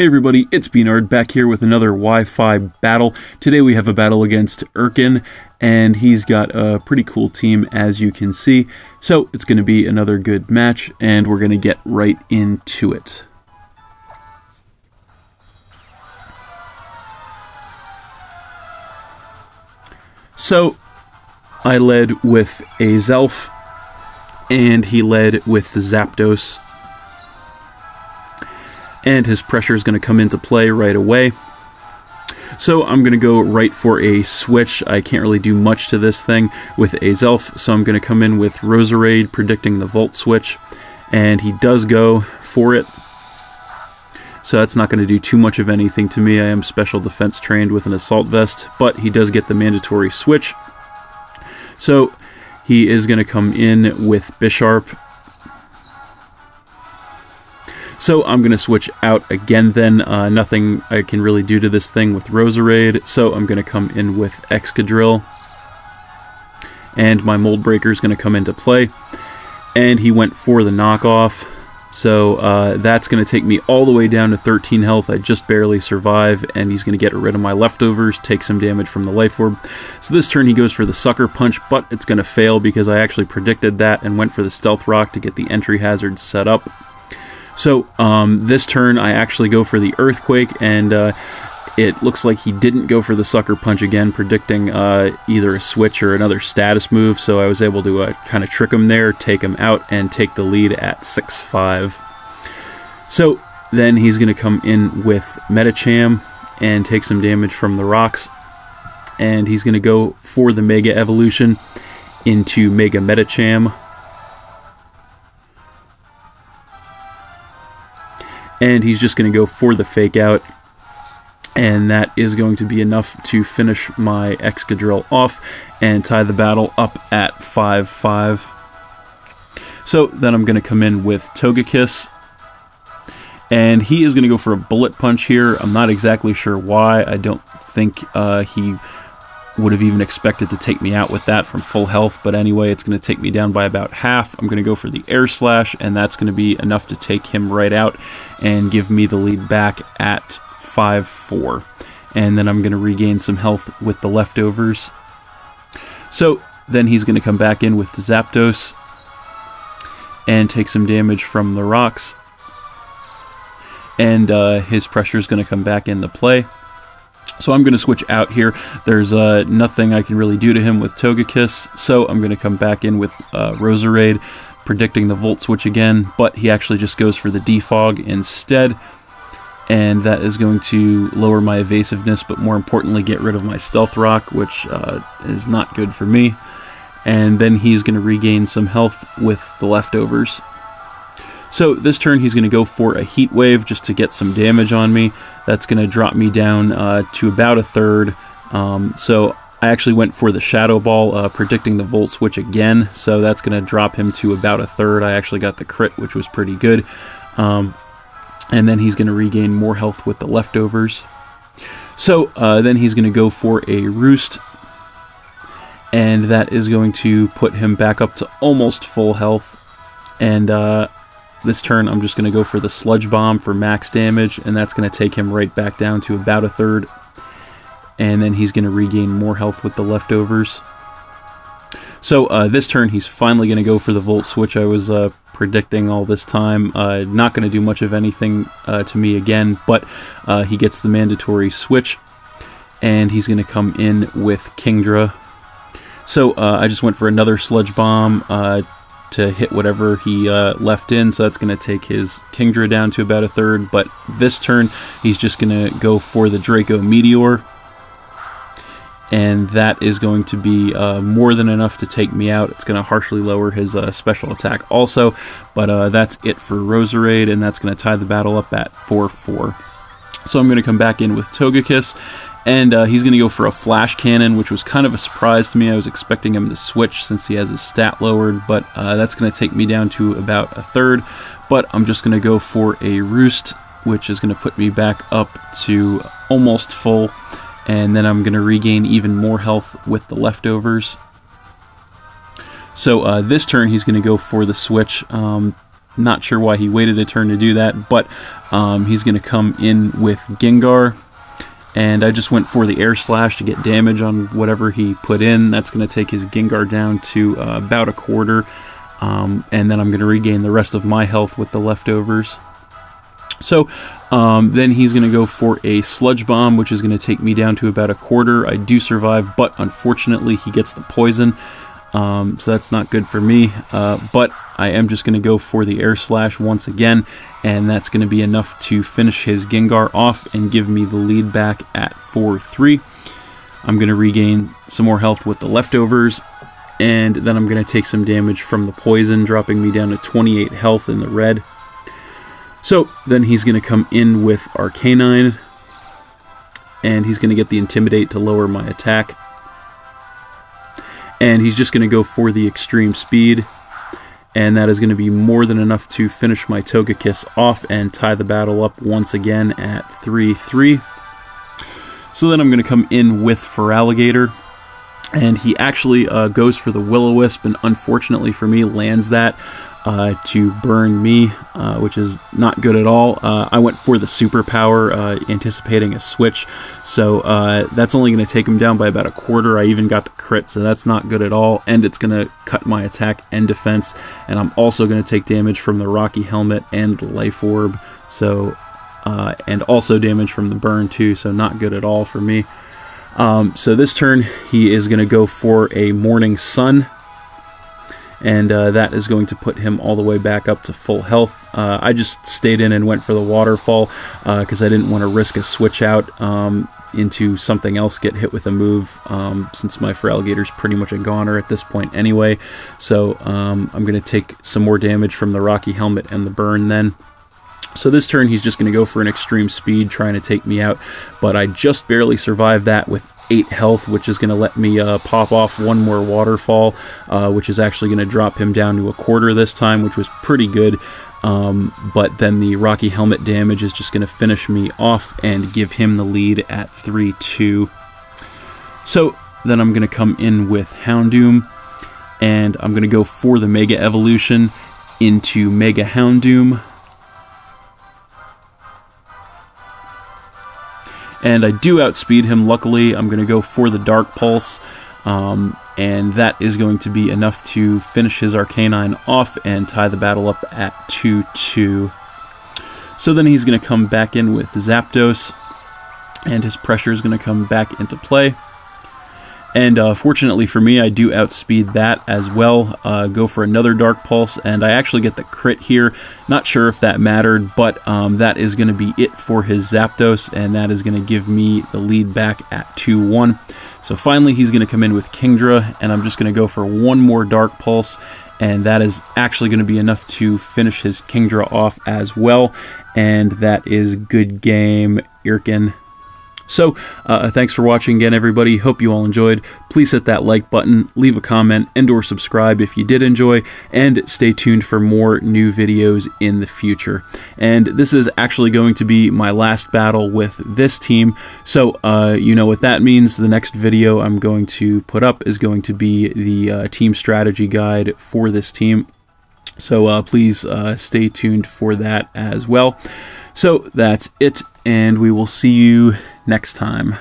Hey everybody, it's B-Nard back here with another Wi-Fi battle. Today we have a battle against Erkan, and he's got a pretty cool team as you can see. So it's going to be another good match, and we're going to get right into it. So I led with a Zelf, and he led with Zapdos. And his pressure is going to come into play right away. So I'm going to go right for a switch. I can't really do much to this thing with a Zelf, so I'm going to come in with Roserade, predicting the Volt Switch. And he does go for it. So that's not going to do too much of anything to me. I am special defense trained with an Assault Vest, but he does get the mandatory switch. So he is going to come in with Bisharp. So I'm going to switch out again then. Nothing I can really do to this thing with Roserade, so I'm going to come in with Excadrill. And my Mold Breaker is going to come into play. And he went for the knockoff. So that's going to take me all the way down to 13 health. I just barely survive, and he's going to get rid of my leftovers, take some damage from the Life Orb. So this turn he goes for the Sucker Punch, but it's going to fail because I actually predicted that and went for the Stealth Rock to get the entry hazard set up. So this turn I actually go for the Earthquake, and it looks like he didn't go for the Sucker Punch again, predicting either a switch or another status move, so I was able to kind of trick him there, take him out, and take the lead at 6-5. So then he's going to come in with Medicham and take some damage from the rocks, and he's going to go for the Mega Evolution into Mega Medicham. And he's just going to go for the Fake Out, and that is going to be enough to finish my Excadrill off and tie the battle up at 5-5. So then I'm going to come in with Togekiss, and he is going to go for a Bullet Punch here. I'm not exactly sure why. I don't think he would have even expected to take me out with that from full health, but anyway, it's going to take me down by about half. I'm going to go for the Air Slash, and that's going to be enough to take him right out and give me the lead back at 5-4. And then I'm going to regain some health with the leftovers. So then he's going to come back in with the Zapdos and take some damage from the rocks, and his pressure is going to come back into play. So I'm going to switch out here. There's nothing I can really do to him with Togekiss, so I'm going to come back in with Roserade, predicting the Volt Switch again, but he actually just goes for the Defog instead, and that is going to lower my evasiveness, but more importantly get rid of my Stealth Rock, which is not good for me. And then he's going to regain some health with the leftovers. So this turn he's going to go for a Heat Wave just to get some damage on me. That's going to drop me down to about a third. So I actually went for the Shadow Ball, predicting the Volt Switch again. So that's going to drop him to about a third. I actually got the crit, which was pretty good. And then he's going to regain more health with the leftovers. So then he's going to go for a Roost. And that is going to put him back up to almost full health. And this turn, I'm just going to go for the Sludge Bomb for max damage, and that's going to take him right back down to about a third. And then he's going to regain more health with the leftovers. So this turn, he's finally going to go for the Volt Switch I was predicting all this time. Not going to do much of anything to me again, but he gets the mandatory switch, and he's going to come in with Kingdra. So I just went for another Sludge Bomb to hit whatever he left in, so that's going to take his Kingdra down to about a third, but this turn he's just going to go for the Draco Meteor, and that is going to be more than enough to take me out. It's going to harshly lower his special attack also, but that's it for Roserade, and that's going to tie the battle up at 4-4. So I'm going to come back in with Togekiss, and he's going to go for a Flash Cannon, which was kind of a surprise to me. I was expecting him to switch since he has his stat lowered, but that's going to take me down to about a third. But I'm just going to go for a Roost, which is going to put me back up to almost full. And then I'm going to regain even more health with the leftovers. So this turn he's going to go for the switch. Not sure why he waited a turn to do that, but he's going to come in with Gengar. And I just went for the Air Slash to get damage on whatever he put in. That's going to take his Gengar down to about a quarter. And then I'm going to regain the rest of my health with the leftovers. So then he's going to go for a Sludge Bomb, which is going to take me down to about a quarter. I do survive, but unfortunately he gets the poison. So that's not good for me. But I am just going to go for the Air Slash once again. And that's going to be enough to finish his Gengar off and give me the lead back at 4-3. I'm going to regain some more health with the leftovers. And then I'm going to take some damage from the poison, dropping me down to 28 health in the red. So then he's going to come in with Arcanine, and he's going to get the Intimidate to lower my attack. And he's just going to go for the Extreme Speed, and that is going to be more than enough to finish my Togekiss off and tie the battle up once again at 3-3. So then I'm going to come in with Feraligatr, and he actually goes for the Will-O-Wisp, and unfortunately for me lands that to burn me, which is not good at all. I went for the Superpower, anticipating a switch, so that's only going to take him down by about a quarter. I even got the crit, so that's not good at all, and it's going to cut my attack and defense, and I'm also going to take damage from the Rocky Helmet and Life Orb, so and also damage from the burn too, so not good at all for me. So this turn he is going to go for a Morning Sun, and that is going to put him all the way back up to full health. I just stayed in and went for the Waterfall because I didn't want to risk a switch out into something else, get hit with a move, since my Feraligator's pretty much a goner at this point anyway. So I'm going to take some more damage from the Rocky Helmet and the burn then. So this turn he's just going to go for an Extreme Speed, trying to take me out, but I just barely survived that with 8 health, which is going to let me pop off one more Waterfall, which is actually going to drop him down to a quarter this time, which was pretty good. But then the Rocky Helmet damage is just going to finish me off and give him the lead at 3-2. So then I'm going to come in with Houndoom, and I'm going to go for the Mega Evolution into Mega Houndoom. And I do outspeed him, luckily. I'm going to go for the Dark Pulse, and that is going to be enough to finish his Arcanine off and tie the battle up at 2-2. So then he's going to come back in with Zapdos, and his pressure is going to come back into play. And fortunately for me, I do outspeed that as well. Go for another Dark Pulse, and I actually get the crit here. Not sure if that mattered, but that is going to be it for his Zapdos, and that is going to give me the lead back at 2-1. So finally, he's going to come in with Kingdra, and I'm just going to go for one more Dark Pulse, and that is actually going to be enough to finish his Kingdra off as well. And that is good game, Erkan. So, thanks for watching again, everybody. Hope you all enjoyed. Please hit that like button, leave a comment, and/or subscribe if you did enjoy, and stay tuned for more new videos in the future. And this is actually going to be my last battle with this team, so you know what that means. The next video I'm going to put up is going to be the team strategy guide for this team. So please stay tuned for that as well. So that's it, and we will see you next time.